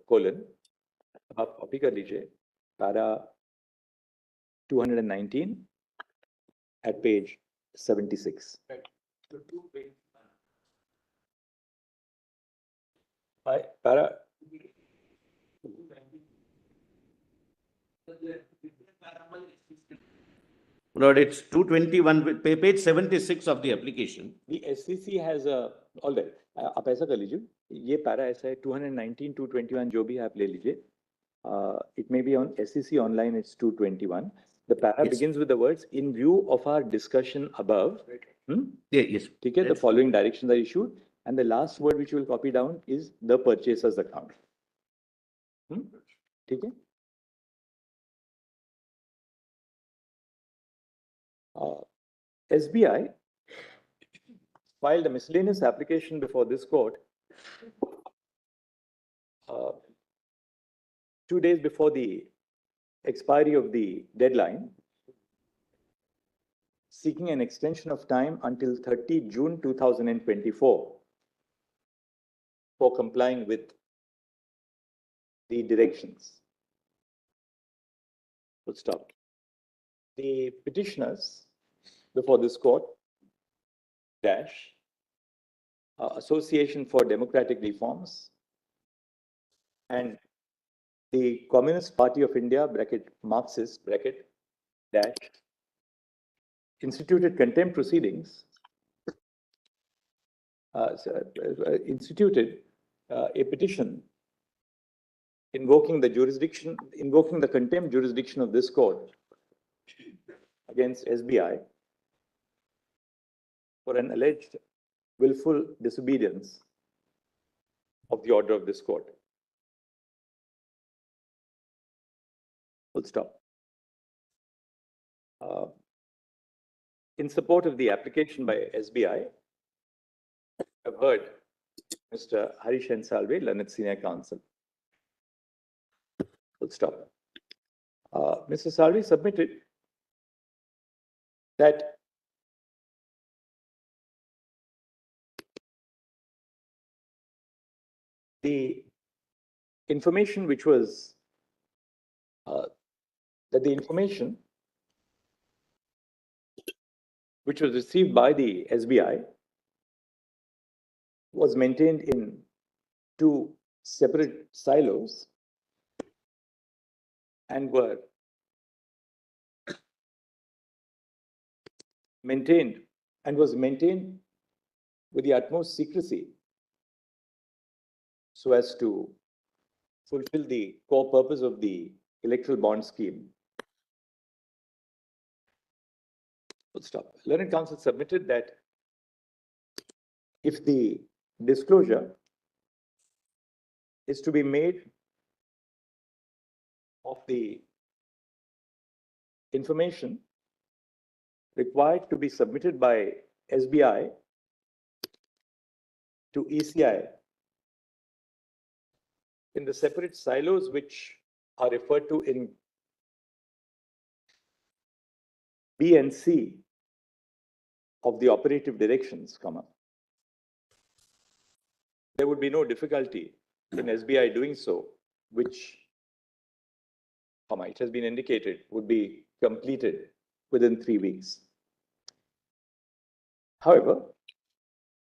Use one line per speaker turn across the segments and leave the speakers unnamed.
Colon आप copy कर लीजिए para 219 at page 76.
Right. So
Para.
Lord, it's 221, page 76 of the application.
The SCC has a, all right, आप ऐसा कर लीजिए, ये पैरा ऐसा है 219, 221 जो भी आप ले लीजिए. It may be on SCC online, it's 221. The para begins with the words, in view of our discussion above.
Yes.
Okay, the following directions are issued. And the last word which you will copy down is the purchaser's account. Okay. SBI filed a miscellaneous application before this court 2 days before the expiry of the deadline, seeking an extension of time until 30 June 2024 for complying with the directions. Full stop. The petitioners before this court, Association for Democratic Reforms, and the Communist Party of India, Marxist, instituted contempt proceedings, instituted a petition invoking the contempt jurisdiction of this court against SBI for an alleged willful disobedience of the order of this court. Full stop. In support of the application by SBI, I've heard Mr. Harish N. Salve, learned senior counsel. Full stop. Mr. Salve submitted that the information which was which was received by the SBI was maintained in 2 separate silos and were maintained with the utmost secrecy so as to fulfill the core purpose of the electoral bond scheme. Full stop. Learned counsel submitted that if the disclosure is to be made of the information required to be submitted by SBI to ECI in the separate silos which are referred to in B and C of the operative directions, there would be no difficulty in SBI doing so, which, it has been indicated, would be completed within 3 weeks. However,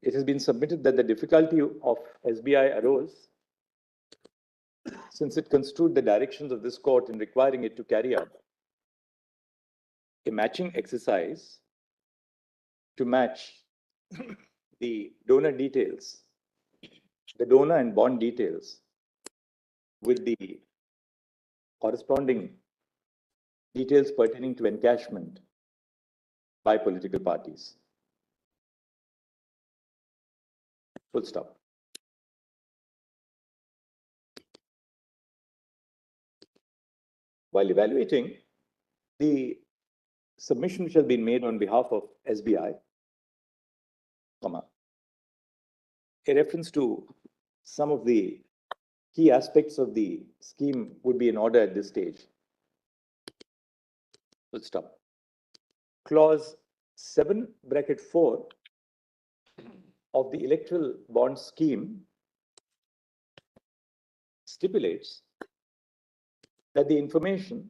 it has been submitted that the difficulty of SBI arose since it construed the directions of this court in requiring it to carry out a matching exercise to match the donor details, the donor and bond details with the corresponding details pertaining to encashment by political parties. Full stop. While evaluating the submission which has been made on behalf of SBI, a reference to some of the key aspects of the scheme would be in order at this stage. Full stop. Clause 7(4) of the electoral bond scheme stipulates that the information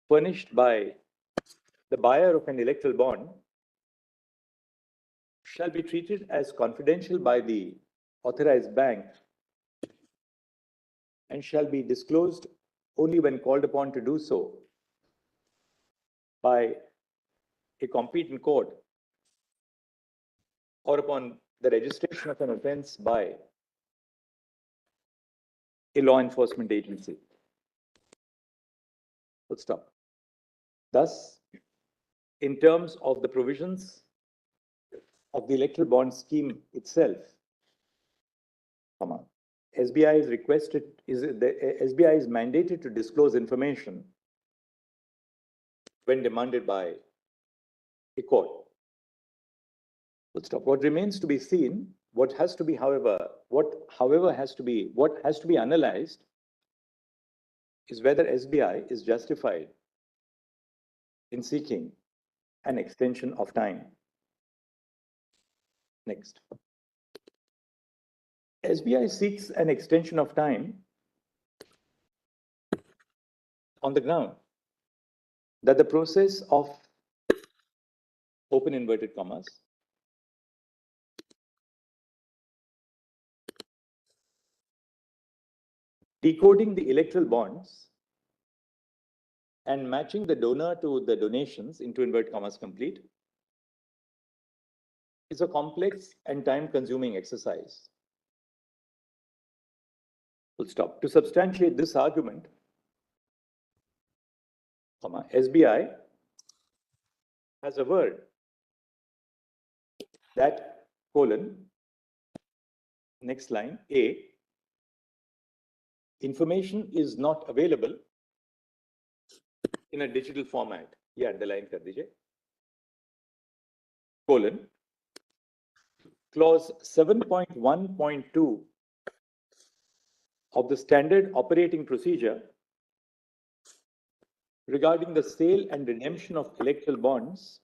furnished by the buyer of an electoral bond shall be treated as confidential by the authorized bank and shall be disclosed only when called upon to do so by a competent court or upon the registration of an offense by a law enforcement agency. Full stop. Thus, in terms of the provisions of the electoral bond scheme itself, SBI is mandated to disclose information when demanded by a court. Full stop. What remains to be seen, what has to be analyzed is whether SBI is justified in seeking an extension of time. Next. SBI seeks an extension of time on the ground that the process of open inverted commas decoding the electoral bonds and matching the donor to the donations into inverted commas complete is a complex and time-consuming exercise. Full stop. To substantiate this argument, SBI has a word that next line, A, information is not available in a digital format. Yeah, underline kar dijiye. Clause 7.1.2 of the standard operating procedure regarding the sale and redemption of electoral bonds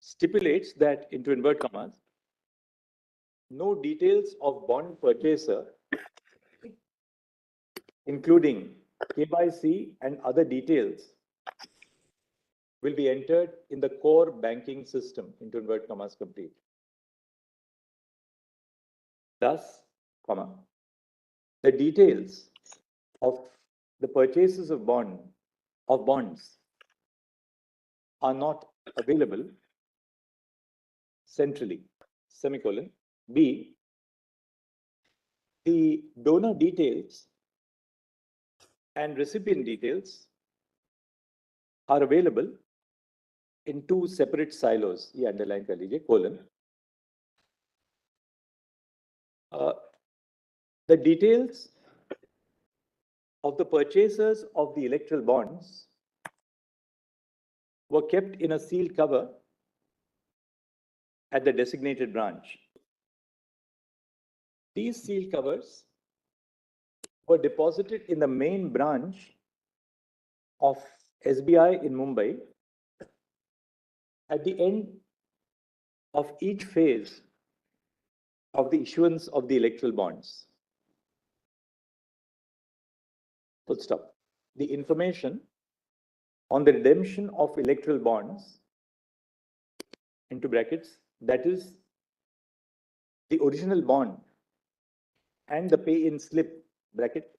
stipulates that, into inverted commas, no details of bond purchaser, including KYC and other details, will be entered in the core banking system, into inverted commas complete. Thus, the details of the purchases of bonds are not available centrally, semicolon. B, the donor details and recipient details are available in two separate silos. Ye underline kar lijiye, colon. The details of the purchasers of the electoral bonds were kept in a sealed cover at the designated branch. These sealed covers were deposited in the main branch of SBI in Mumbai at the end of each phase of the issuance of the electoral bonds. Full stop. The information on the redemption of electoral bonds, into brackets, that is the original bond and the pay-in slip, bracket,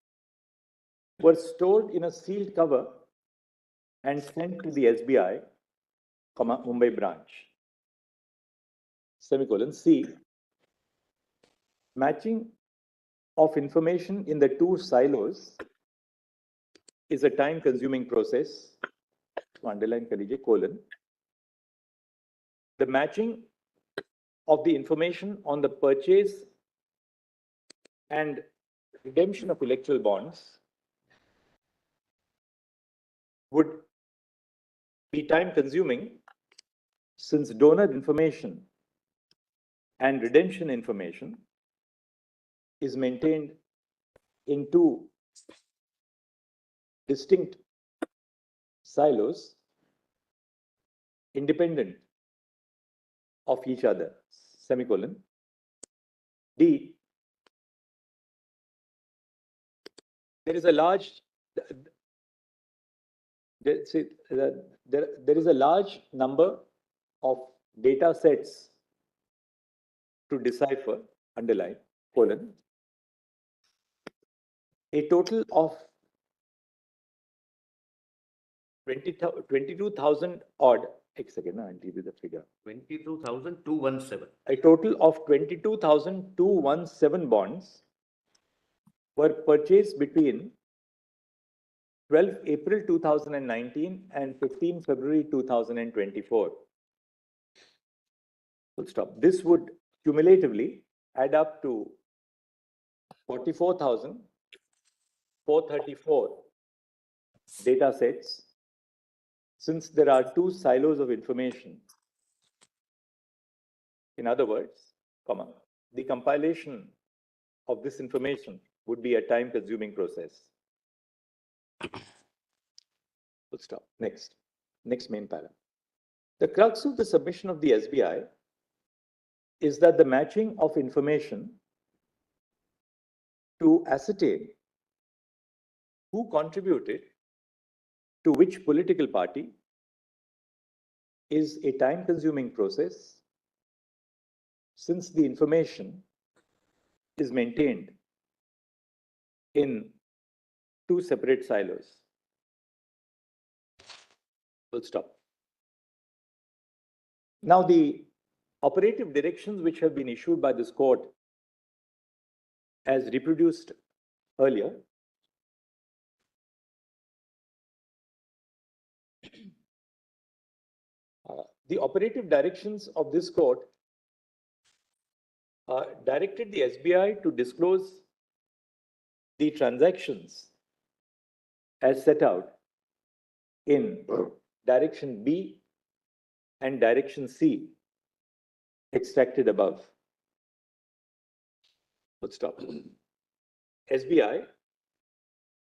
were stored in a sealed cover and sent to the SBI, Mumbai branch. Semicolon. C, matching of information in the two silos is a time-consuming process. Underline kar lijiye, colon. The matching of the information on the purchase and redemption of electoral bonds would be time-consuming since donor information and redemption information is maintained in two distinct silos independent of each other, semicolon. D, there is a large, there is a large number of data sets to decipher, underline, colon, a total of 22,000 odd, I'll give you the figure.
22,217.
A total of 22,217 bonds were purchased between 12 April 2019 and 15 February 2024. Full stop. This would cumulatively add up to 44,434 data sets, since there are two silos of information. In other words, the compilation of this information would be a time-consuming process. Full stop. Next main para. The crux of the submission of the SBI is that the matching of information to ascertain who contributed to which political party is a time-consuming process, since the information is maintained in two separate silos. Full stop. Now, the operative directions which have been issued by this court, as reproduced earlier, the operative directions of this court directed the SBI to disclose the transactions as set out in direction B and direction C extracted above. Full stop. SBI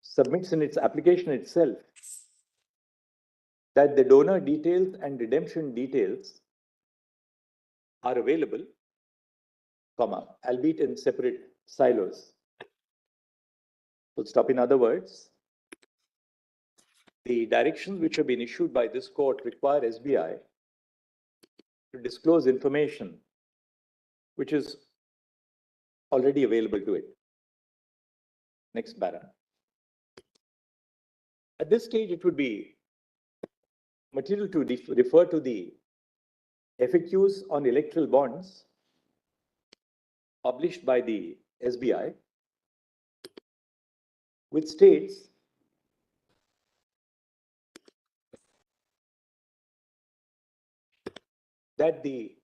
submits in its application itself that the donor details and redemption details are available, albeit in separate silos. Full stop. In other words, the directions which have been issued by this court require SBI to disclose information which is already available to it. Next para. At this stage, it would be material to refer to the FAQs on electoral bonds published by the SBI, which states that the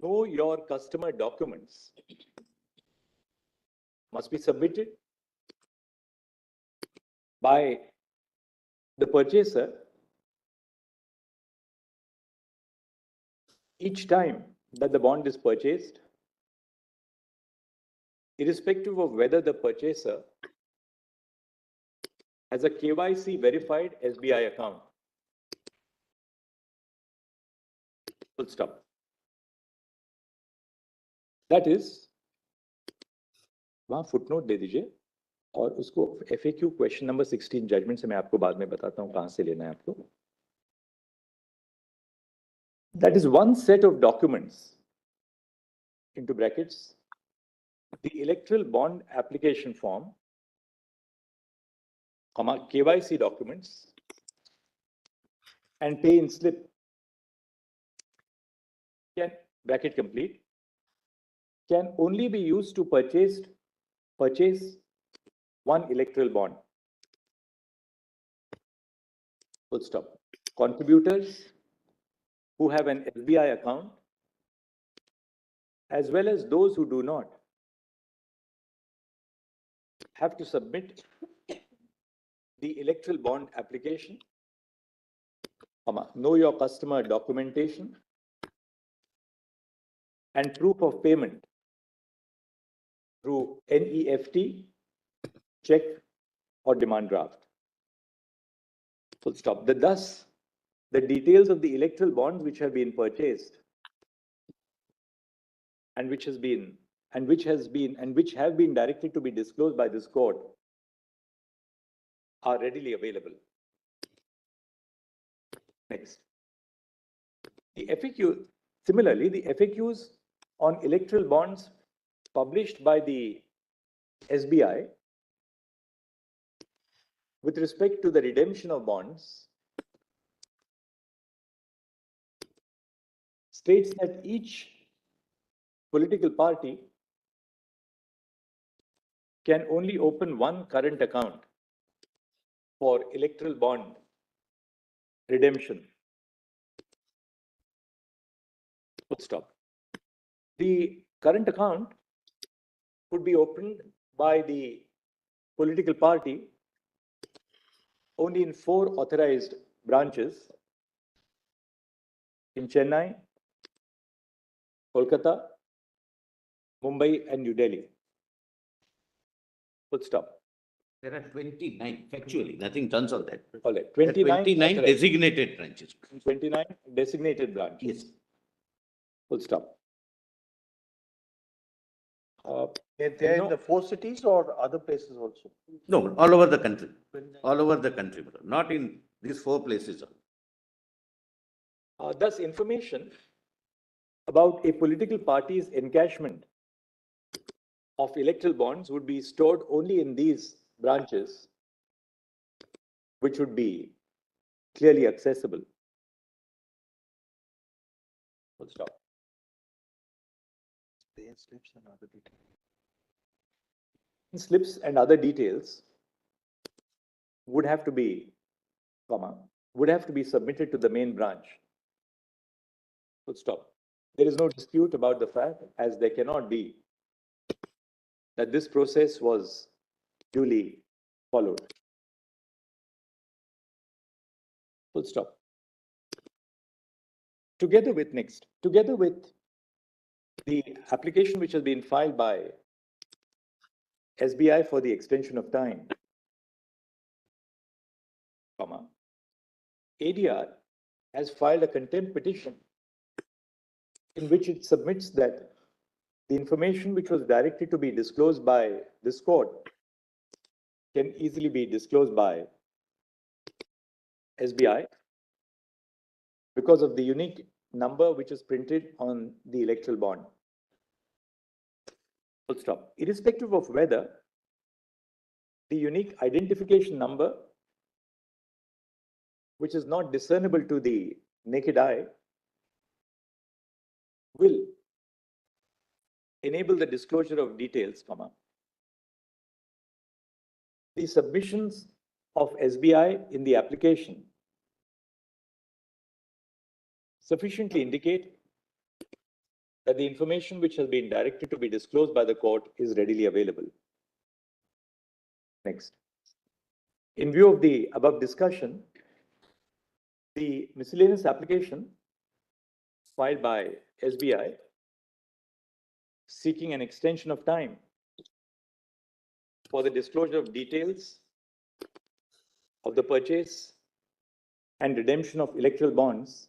Know Your Customer documents must be submitted by the purchaser each time that the bond is purchased, irrespective of whether the purchaser has a KYC verified SBI account. Full stop. That is, वहाँ footnote दे दीजिए और उसको FAQ question number 16 judgement से मैं आपको बाद में बताता हूँ कहाँ से लेना है आपको. That is one set of documents, into brackets, the electoral bond application form, KYC documents, and pay-in slip, can, bracket complete, can only be used to purchase one electoral bond. Full stop. Contributors who have an SBI account, as well as those who do not, have to submit the electoral bond application, Know Your Customer documentation, and proof of payment through NEFT, check, or demand draft. Full stop. Thus, the details of the electoral bonds which have been purchased and which have been directed to be disclosed by this court are readily available. Next. The FAQ, similarly, the FAQs on electoral bonds published by the SBI with respect to the redemption of bonds states that each political party can only open one current account for electoral bond redemption. Full stop. The current account could be opened by the political party only in 4 authorized branches in Chennai, Kolkata, Mumbai, and New Delhi. Full stop.
There are 29, factually, nothing turns on that.
All right.
There are
29
29
authorized.
designated branches.
29 designated branches.
Yes.
Full stop.
They're in the 4 cities or other places also?
No, all over the country. All over the country, brother. Not in these 4 places.
Thus, information about a political party's encashment of electoral bonds would be stored only in these branches, which would be clearly accessible. Full stop. Slips and other details would have to be, would have to be submitted to the main branch. Full stop. There is no dispute about the fact, as there cannot be, that this process was duly followed. Full stop. Together with the application which has been filed by SBI for the extension of time, ADR has filed a contempt petition in which it submits that the information which was directed to be disclosed by this court can easily be disclosed by SBI because of the unique number which is printed on the electoral bond. Full stop. Irrespective of whether the unique identification number, which is not discernible to the naked eye, will enable the disclosure of details, the submissions of SBI in the application sufficiently indicate that the information which has been directed to be disclosed by the court is readily available. Next. In view of the above discussion, the miscellaneous application filed by SBI seeking an extension of time for the disclosure of details of the purchase and redemption of electoral bonds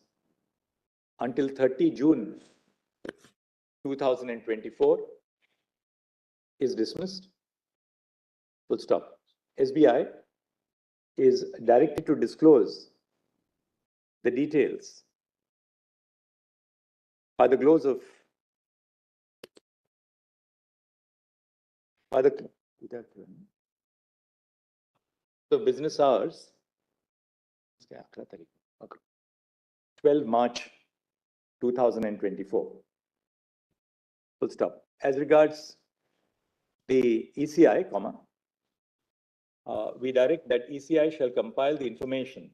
until 30 June 2024 is dismissed. Full stop. SBI is directed to disclose the details by the close of the business hours, 12 March 2024. Full stop. As regards the ECI, we direct that ECI shall compile the information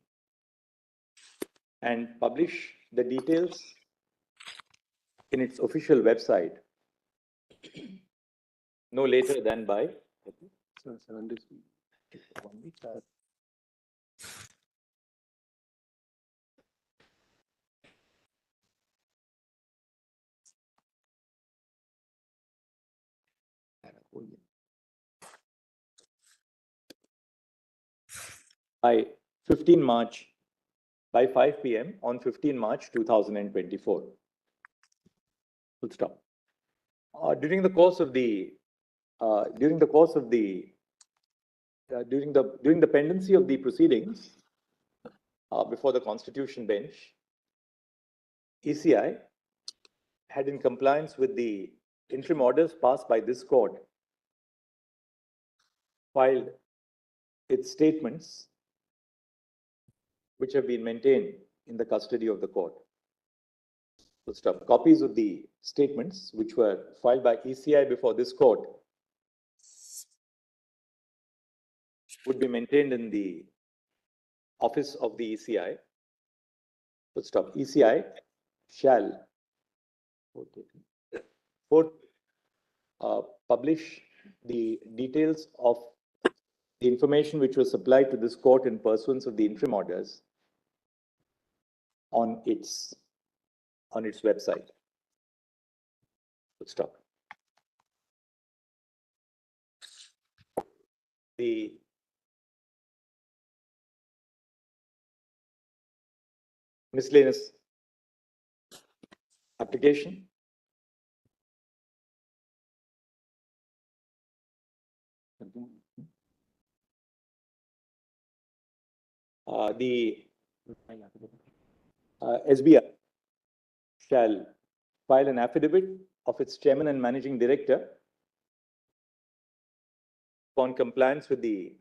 and publish the details in its official website no later than by
7 days. 1 week.
by 15 March by 5 p.m. on 15 March 2024. Full stop. During the course of the during the pendency of the proceedings before the Constitution Bench, ECI had, in compliance with the interim orders passed by this court, filed its statements which have been maintained in the custody of the court. Copies of the statements which were filed by ECI before this court would be maintained in the office of the ECI. ECI shall publish the details of the information which was supplied to this court in pursuance of the interim orders on its website. The miscellaneous application the SBI shall file an affidavit of its chairman and managing director upon compliance with the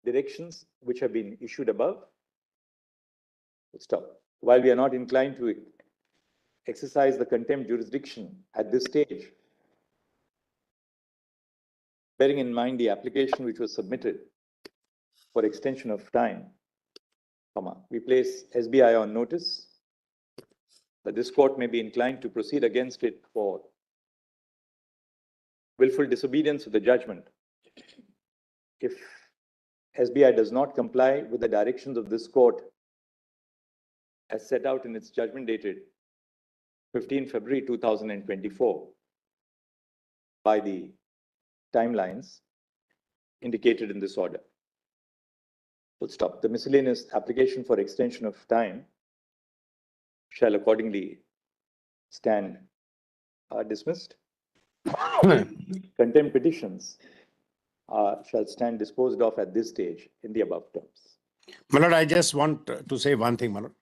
directions which have been issued above. While we are not inclined to exercise the contempt jurisdiction at this stage, bearing in mind the application which was submitted for extension of time, we place SBI on notice that this court may be inclined to proceed against it for willful disobedience of the judgment if SBI does not comply with the directions of this court as set out in its judgment dated 15 February 2024 by the timelines indicated in this order. The miscellaneous application for extension of time shall accordingly stand dismissed. Contempt petitions shall stand disposed of at this stage in the above terms.
Manoj, I just want to say one thing, Manoj,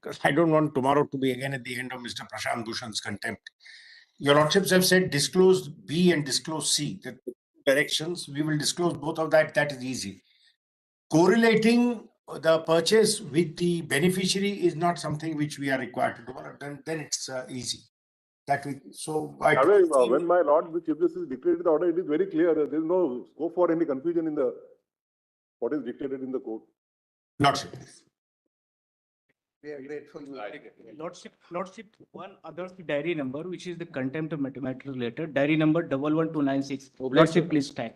because I don't want tomorrow to be again at the end of Mr. Prashant Bhushan's contempt. Your Lordships have said disclose B and disclose C. The directions, we will disclose both of that. That is easy. Correlating the purchase with the beneficiary is not something which we are required to do. Then it's easy.
When my Lord the Chief Justice dictated the order, it is very clear that there is no scope for any confusion in the what is dictated in the court.
Lordship.
We are grateful.
Lordship, one other diary number, which is the contempt of matter related, diary number 11296. Lordship, please stand.